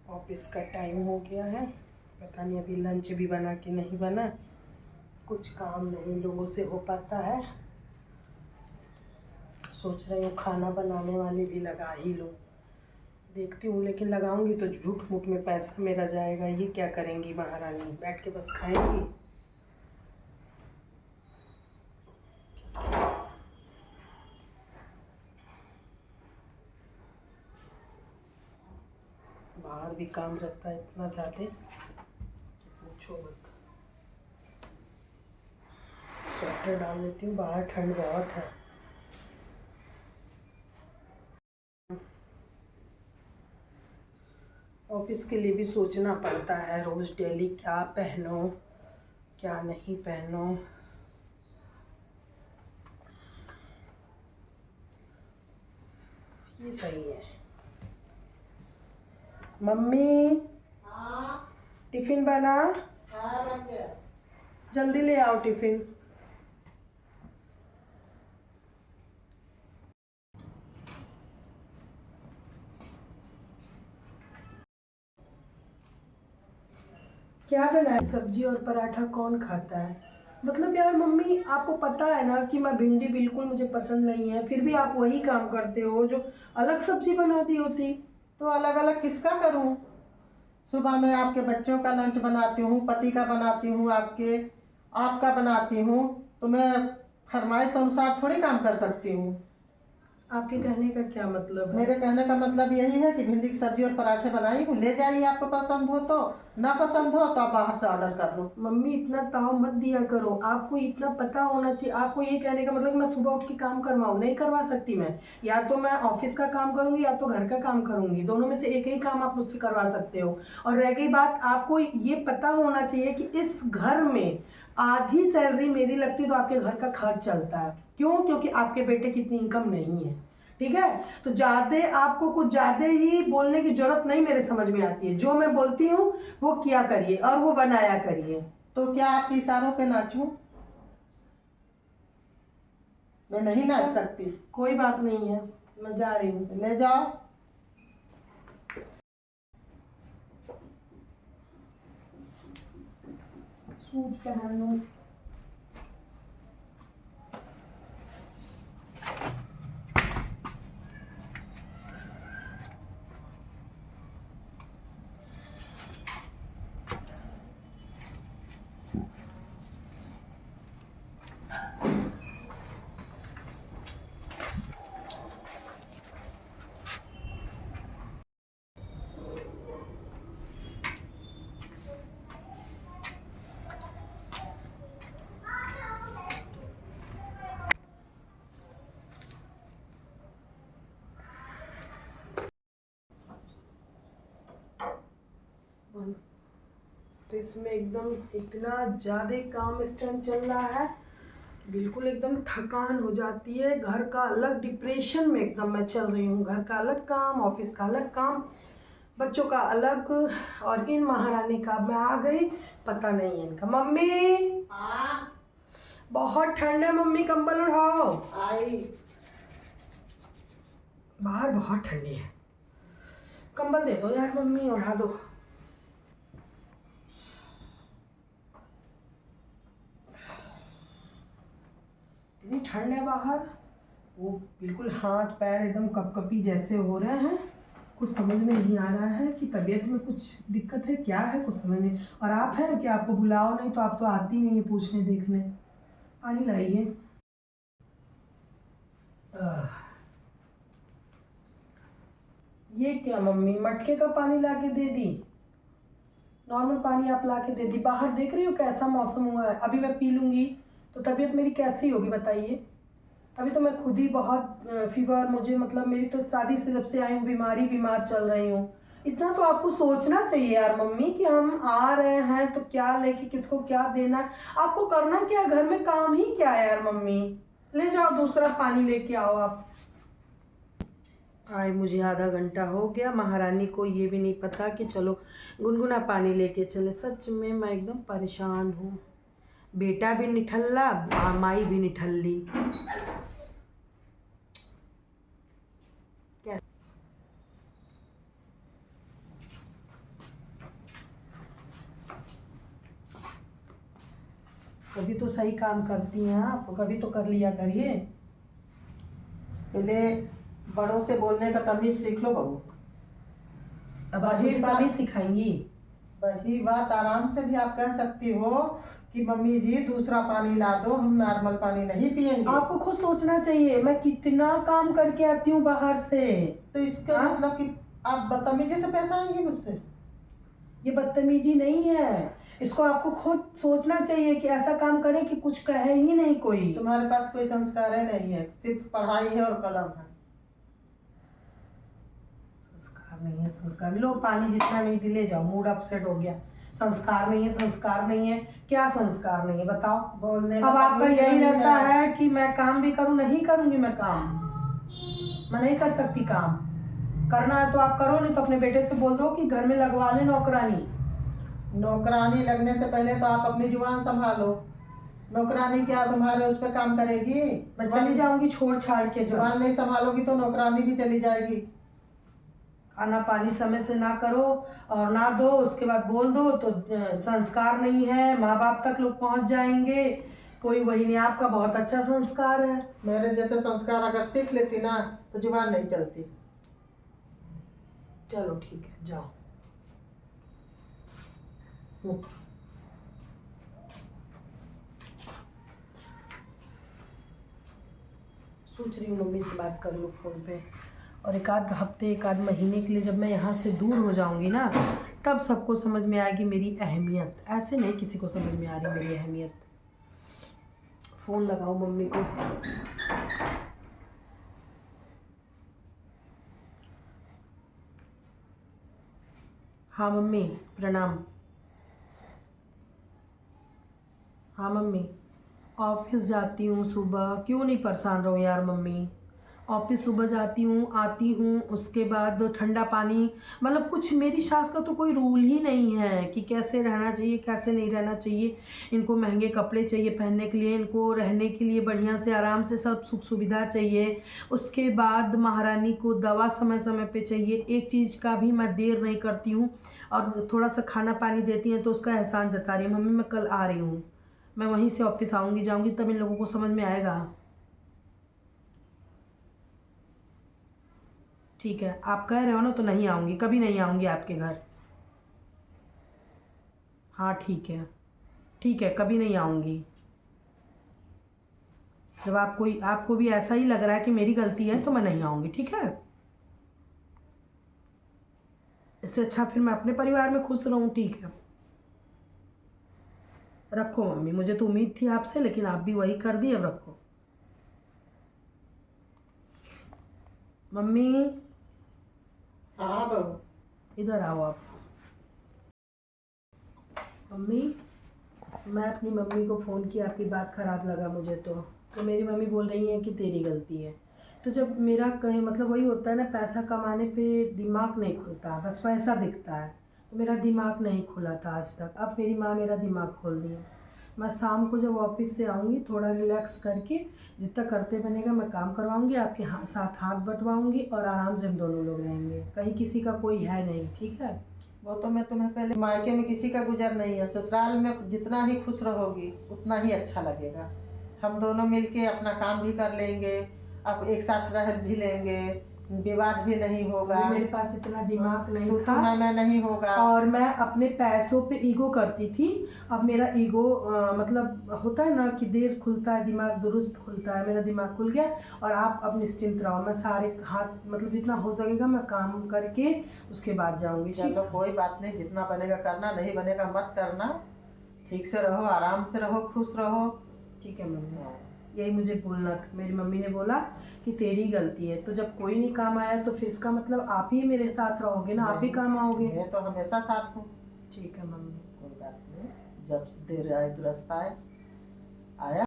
Office का time हो गया है। पता नहीं अभी लंच भी बना कि नहीं बना। कुछ काम नहीं लोगों से हो पाता है। सोच रही हूँ खाना बनाने वाले भी लगा ही लूँ। देखती हूँ, लेकिन लगाऊंगी तो झूठ मूठ में पैसा मेरा जाएगा। ये क्या करेंगी महारानी, बैठ के बस खाएंगी। बाहर भी काम रहता है इतना ज़्यादा, पूछो मत। स्वेटर डाल लेती हूँ, बाहर ठंड बहुत है। ऑफिस के लिए भी सोचना पड़ता है रोज़ डेली, क्या पहनो क्या नहीं पहनो। ये सही है। मम्मी हाँ। टिफ़िन बना? हाँ, बन गया। जल्दी ले आओ टिफ़िन। क्या बनाए? सब्जी और पराठा कौन खाता है? मतलब यार मम्मी, आपको पता है ना कि मैं भिंडी बिल्कुल मुझे पसंद नहीं है, फिर भी आप वही काम करते हो जो अलग सब्जी बनाती होती। तो अलग अलग किसका करूं? सुबह में आपके बच्चों का लंच बनाती हूँ, पति का बनाती हूँ, आपका बनाती हूँ। तो मैं फरमाइश अनुसार थोड़ी काम कर सकती हूँ। आपके कहने का क्या मतलब है? मेरे कहने का मतलब यही है कि भिंडी की सब्जी और पराठे बनाई हूँ, ले जाइए। आपको पसंद हो तो, ना पसंद हो तो आप बाहर से ऑर्डर कर लो। मम्मी इतना ताव मत दिया करो, आपको इतना पता होना चाहिए। आपको ये कहने का मतलब कि मैं सुबह उठ के काम करवाऊँ? नहीं करवा सकती मैं। या तो मैं ऑफिस का काम करूँगी या तो घर का काम करूँगी, दोनों में से एक ही काम आप मुझसे करवा सकते हो। और रह गई बात, आपको ये पता होना चाहिए कि इस घर में आधी सैलरी मेरी लगती है तो आपके घर का खर्च चलता है। क्यों? क्योंकि आपके बेटे की इतनी इनकम नहीं है। ठीक है, तो ज्यादा आपको कुछ ज्यादा ही बोलने की जरूरत नहीं मेरे समझ में आती है। जो मैं बोलती हूँ वो किया करिए और वो बनाया करिए। तो क्या आपके इशारों पे नाचूं? मैं नहीं नाच सकती। कोई बात नहीं है, मैं जा रही हूँ। ले जाओ। सूट पहन लूँ। इसमें एकदम इतना ज़्यादा काम इस टाइम चल रहा है, बिल्कुल एकदम थकान हो जाती है। घर का अलग डिप्रेशन में एकदम मैं चल रही हूँ। घर का अलग काम, ऑफिस का अलग काम, बच्चों का अलग, और इन महारानी का मैं आ गई, पता नहीं है इनका। मम्मी हाँ। बहुत ठंड है, मम्मी कंबल उठाओ। आई। बाहर बहुत ठंडी है, कंबल दे दो यार मम्मी, उठा दो। इतनी ठंड है बाहर, वो बिल्कुल हाथ पैर एकदम कपकपी जैसे हो रहे हैं। कुछ समझ में नहीं आ रहा है कि तबीयत में कुछ दिक्कत है, क्या है कुछ समझ नहीं। और आप हैं कि आपको बुलाओ नहीं तो आप तो आती नहीं है पूछने देखने। पानी लाइए। ये क्या मम्मी, मटके का पानी ला के दे दी? नॉर्मल पानी आप ला के दे दी। बाहर देख रही हो कैसा मौसम हुआ है, अभी मैं पी लूँगी तो तबीयत मेरी कैसी होगी बताइए। अभी तो मैं खुद ही बहुत फीवर, मुझे मतलब मेरी तो शादी से जब से आई हूँ बीमार चल रही हूँ। इतना तो आपको सोचना चाहिए यार मम्मी कि हम आ रहे हैं तो क्या लेके किसको क्या देना है। आपको करना क्या, घर में काम ही क्या है यार मम्मी। ले जाओ दूसरा पानी लेके आओ आप। आए मुझे आधा घंटा हो गया, महारानी को ये भी नहीं पता कि चलो गुनगुना पानी लेके चले। सच में मैं एकदम परेशान हूँ। बेटा भी निठल्ला, माई भी निठल्ली। कभी तो सही काम करती हैं आप, कभी तो कर लिया करिए। पहले बड़ों से बोलने का तमीज सीख लो बहू। अब आप वही मुझे बात- कभी सिखाएंगी? वही बात आराम से भी आप कह सकती हो कि मम्मी जी दूसरा पानी ला दो, हम नॉर्मल पानी नहीं पियेंगे। आपको खुद सोचना चाहिए, मैं कितना काम करके आती हूँ बाहर से। तो इसका हाँ? मतलब कि आप बदतमीजी से पैसा आएंगे मुझसे? ये बदतमीजी नहीं है, इसको आपको खुद सोचना चाहिए कि ऐसा काम करें कि कुछ कहे ही नहीं कोई। तुम्हारे पास कोई संस्कार है नहीं है, सिर्फ पढ़ाई है और कलम है। संस्कार नहीं है, संस्कार लो, पानी जितना नहीं दिले जाओ, मूड अपसेट हो गया। संस्कार नहीं है, संस्कार नहीं है, क्या संस्कार नहीं है बताओ? बोलने अब आपका तमीज यही नहीं रहता है कि मैं काम भी करूं, नहीं करूंगी मैं काम, मैं नहीं कर सकती काम। करना है तो आप करो, नहीं तो अपने बेटे से बोल दो कि घर में लगवा ले नौकरानी। नौकरानी लगने से पहले तो आप अपनी जुबान संभालो। नौकरानी क्या तुम्हारे उस पर काम करेगी? मैं चली जाऊंगी छोड़ छाड़ के सब। जुबान नहीं संभालोगी तो नौकरानी भी चली जाएगी। खाना पानी समय से ना करो और ना दो, उसके बाद बोल दो तो संस्कार नहीं है, माँ बाप तक लोग पहुंच जाएंगे, कोई वही नहीं। आपका बहुत अच्छा संस्कार है। मेरे जैसे संस्कार अगर सीख लेती ना तो जुबान नहीं चलती। चलो ठीक है, जाओ। सोच रही हूँ मम्मी से बात कर लूँ फ़ोन पे, और एक आध हफ्ते एक आध महीने के लिए जब मैं यहाँ से दूर हो जाऊँगी ना, तब सबको समझ में आएगी मेरी अहमियत। ऐसे नहीं किसी को समझ में आ रही मेरी अहमियत। फ़ोन लगाओ मम्मी को। हाँ मम्मी, प्रणाम। हाँ मम्मी, ऑफिस जाती हूँ सुबह, क्यों नहीं परेशान रहो यार मम्मी। ऑफिस सुबह जाती हूँ, आती हूँ, उसके बाद ठंडा पानी, मतलब कुछ मेरी सास का तो कोई रूल ही नहीं है कि कैसे रहना चाहिए कैसे नहीं रहना चाहिए। इनको महंगे कपड़े चाहिए पहनने के लिए, इनको रहने के लिए बढ़िया से आराम से सब सुख सुविधा चाहिए। उसके बाद महारानी को दवा समय समय पे चाहिए, एक चीज़ का भी मैं देर नहीं करती हूँ। और थोड़ा सा खाना पानी देती हैं तो उसका एहसान जता रही है। मम्मी मैं कल आ रही हूँ, मैं वहीं से ऑफिस आऊँगी जाऊँगी, तब इन लोगों को समझ में आएगा। ठीक है, आप कह रहे हो ना तो नहीं आऊँगी, कभी नहीं आऊँगी आपके घर। हाँ ठीक है, ठीक है, कभी नहीं आऊँगी। जब आपको भी ऐसा ही लग रहा है कि मेरी गलती है तो मैं नहीं आऊँगी, ठीक है। इससे अच्छा फिर मैं अपने परिवार में खुश रहूँ। ठीक है, रखो मम्मी, मुझे तो उम्मीद थी आपसे, लेकिन आप भी वही कर दी, अब रखो। मम्मी हाँ बहू, इधर आओ आप। मम्मी, मैं अपनी मम्मी को फ़ोन किया, आपकी बात ख़राब लगा मुझे तो मेरी मम्मी बोल रही है कि तेरी गलती है। तो जब मेरा कहीं मतलब वही होता है ना, पैसा कमाने पे दिमाग नहीं खुलता, बस पैसा दिखता है। तो मेरा दिमाग नहीं खुला था आज तक, अब मेरी माँ मेरा दिमाग खोल दी है। मैं शाम को जब ऑफिस से आऊँगी थोड़ा रिलैक्स करके जितना करते बनेगा मैं काम करवाऊँगी, आपके साथ हाथ बंटवाऊँगी और आराम से हम दोनों लोग रहेंगे, कहीं किसी का कोई है नहीं, ठीक है। वो तो मैं तुम्हें पहले, मायके में किसी का गुजर नहीं है, ससुराल में जितना ही खुश रहोगी उतना ही अच्छा लगेगा। हम दोनों मिलके अपना काम भी कर लेंगे, अब एक साथ रह भी लेंगे, विवाद भी नहीं होगा। मेरे पास इतना दिमाग नहीं था मैं नहीं होगा। और मैं अपने पैसों पे ईगो करती थी। अब मेरा ईगो मतलब होता है ना कि देर खुलता है दिमाग, दुरुस्त खुलता है, मेरा दिमाग खुल गया। और आप अब निश्चिंत रहो, मैं सारे हाथ मतलब जितना हो सकेगा मैं काम करके उसके बाद जाऊंगी। चलो कोई बात नहीं, जितना बनेगा करना, नहीं बनेगा मत करना। ठीक से रहो, आराम से रहो, खुश रहो। ठीक है मम्मी, यही मुझे बोलना था। मेरी मम्मी ने बोला कि तेरी गलती है, तो जब कोई नहीं काम आया तो फिर इसका मतलब आप ही मेरे साथ रहोगे ना, आप ही काम आओगे। मैं तो हमेशा साथ हूँ। ठीक है मम्मी, कोई बात नहीं, जब देर आए दुरुस्त आए। आया।